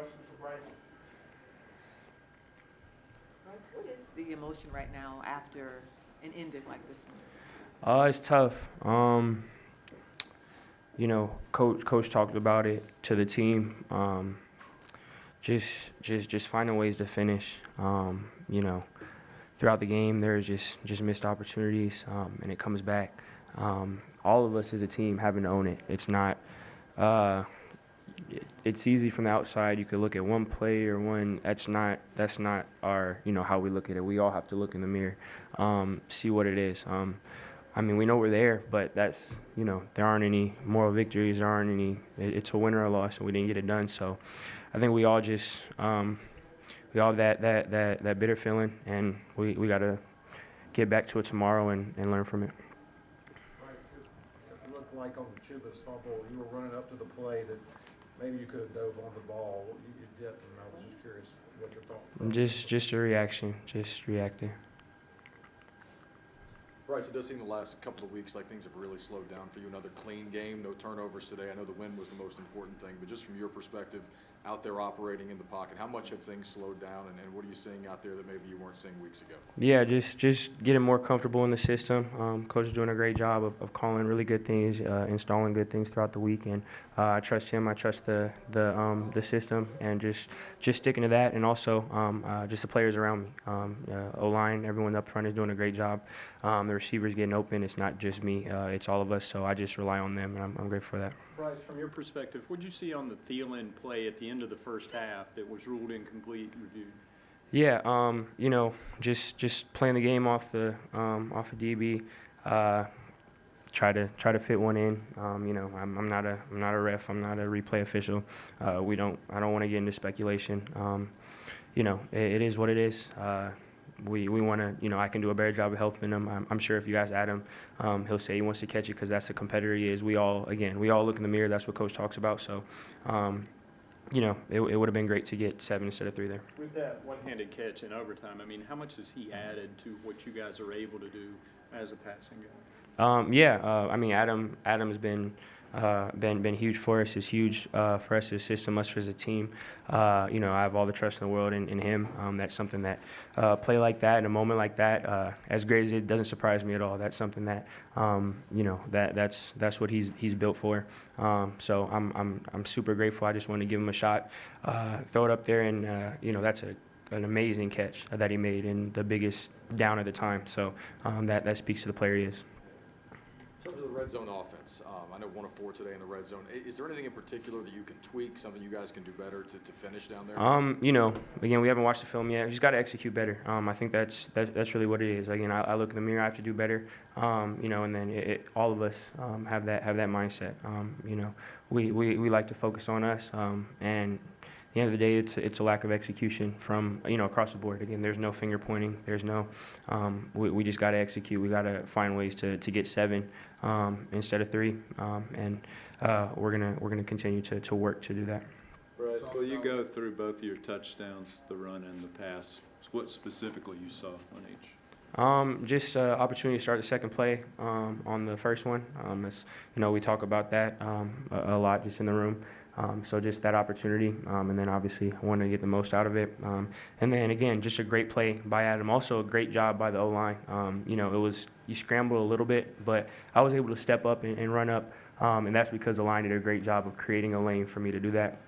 question for Bryce. Bryce, what is the emotion right now after an ending like this one? It's tough. Coach talked about it to the team. Just finding ways to finish. Throughout the game, there are just missed opportunities, and it comes back. All of us as a team having to own it. It's not. It's easy from the outside. You could look at one play or one. That's not our how we look at it. We all have to look in the mirror, see what it is. We know we're there, but that's there aren't any moral victories. There aren't any. It's a win or a loss, and we didn't get it done. So, I think we all just we all have that bitter feeling, and we got to get back to it tomorrow and learn from it. It looked like on the Chuba fumble, you were running up to the play that maybe you could have dove on the ball. You didn't. I was just curious what your thought was. Just a reaction, just reacting. Bryce, it does seem the last couple of weeks like things have really slowed down for you. Another clean game, no turnovers today. I know the win was the most important thing, but just from your perspective, out there operating in the pocket, how much have things slowed down, and what are you seeing out there that maybe you weren't seeing weeks ago? Yeah, just getting more comfortable in the system. Coach is doing a great job of calling really good things, installing good things throughout the week, and I trust him. I trust the system, and just sticking to that, and also just the players around me. O-line, everyone up front is doing a great job. The receivers getting open. It's not just me. It's all of us. So I just rely on them, and I'm grateful for that. Bryce, from your perspective, what did you see on the Thielen play at the end of the first half that was ruled incomplete and reviewed? Yeah, just playing the game off the DB. Try to fit one in. I'm not a ref. I'm not a replay official. I don't want to get into speculation. It is what it is. We want to, I can do a better job of helping him. I'm sure if you ask Adam, he'll say he wants to catch it because that's the competitor he is. We all look in the mirror. That's what Coach talks about. So, it would have been great to get 7 instead of 3 there. With that one-handed catch in overtime, how much has he added to what you guys are able to do as a passing guy? Adam's been huge for us. It's huge for us as a system, us as a team. I have all the trust in the world in him. That's something that play like that in a moment like that, as great as it doesn't surprise me at all. That's something that that's what he's built for. So I'm super grateful. I just want to give him a shot, throw it up there, and that's an amazing catch that he made in the biggest down at the time. So that speaks to the player he is. In terms of the red zone offense, I know 1 of 4 today in the red zone. Is there anything in particular that you can tweak, something you guys can do better to finish down there? Again, we haven't watched the film yet. We just got to execute better. I think that's really what it is. Again, I look in the mirror, I have to do better. And then all of us have that mindset. We like to focus on us, and at the end of the day, it's a lack of execution from across the board. Again, there's no finger pointing. There's no. We just got to execute. We got to find ways to get 7 instead of 3, and we're gonna continue to work to do that. Bryce, will you go through both of your touchdowns, the run and the pass? What specifically you saw on each? Just opportunity to start the second play on the first one. We talk about that a lot just in the room. So just that opportunity, and then obviously I wanted to get the most out of it. And then again, just a great play by Adam. Also a great job by the O-line. You scrambled a little bit, but I was able to step up and run up, and that's because the line did a great job of creating a lane for me to do that.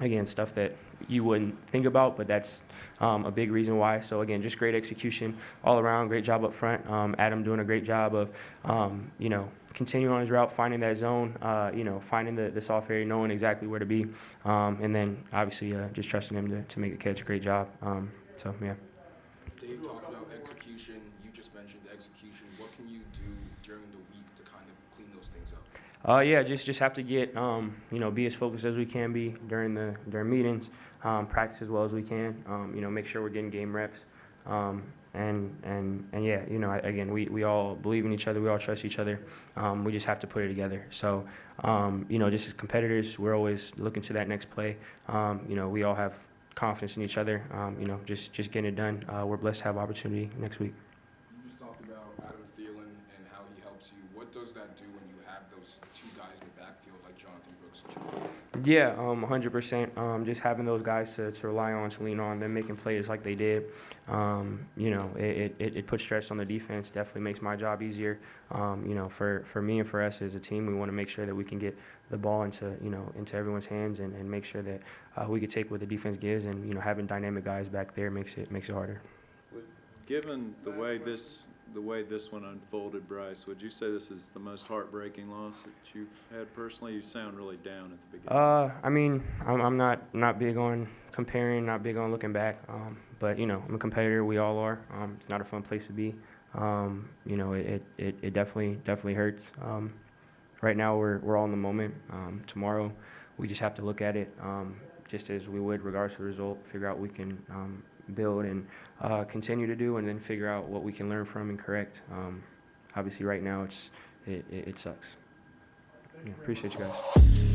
Again, stuff that you wouldn't think about, but that's a big reason why. So again, just great execution all around. Great job up front. Adam doing a great job of, continuing on his route, finding that zone, finding the soft area, knowing exactly where to be, and then obviously just trusting him to make the catch. Great job. Yeah. Dave talked about execution. You just mentioned execution. What can you do during the week to kind of clean those things up? Just have to get be as focused as we can be during meetings, practice as well as we can. Make sure we're getting game reps. Again, we all believe in each other. We all trust each other. We just have to put it together. So, just as competitors, we're always looking to that next play. We all have confidence in each other. Just getting it done. We're blessed to have opportunity next week. You just talked about Adam Thielen and how he helps you. What does that do when you have those 2 guys in the backfield like Jonathan Brooks and Jonathan? Yeah, 100%. Just having those guys to rely on, to lean on, them making plays like they did, you know, it puts stress on the defense. Definitely makes my job easier. You know, for me and for us as a team, we want to make sure that we can get the ball into, you know, into everyone's hands and make sure that we can take what the defense gives, and you know, having dynamic guys back there makes it harder. Given the way this one unfolded, Bryce, would you say this is the most heartbreaking loss that you've had personally? You sound really down at the beginning. I mean, I'm not big on comparing, not big on looking back. But you know, I'm a competitor. We all are. It's not a fun place to be. You know, it definitely hurts. Right now, we're all in the moment. Tomorrow, we just have to look at it just as we would, regardless of the result. Figure out what we can build and continue to do, and then figure out what we can learn from and correct. Obviously, right now, it sucks. Yeah, appreciate you guys.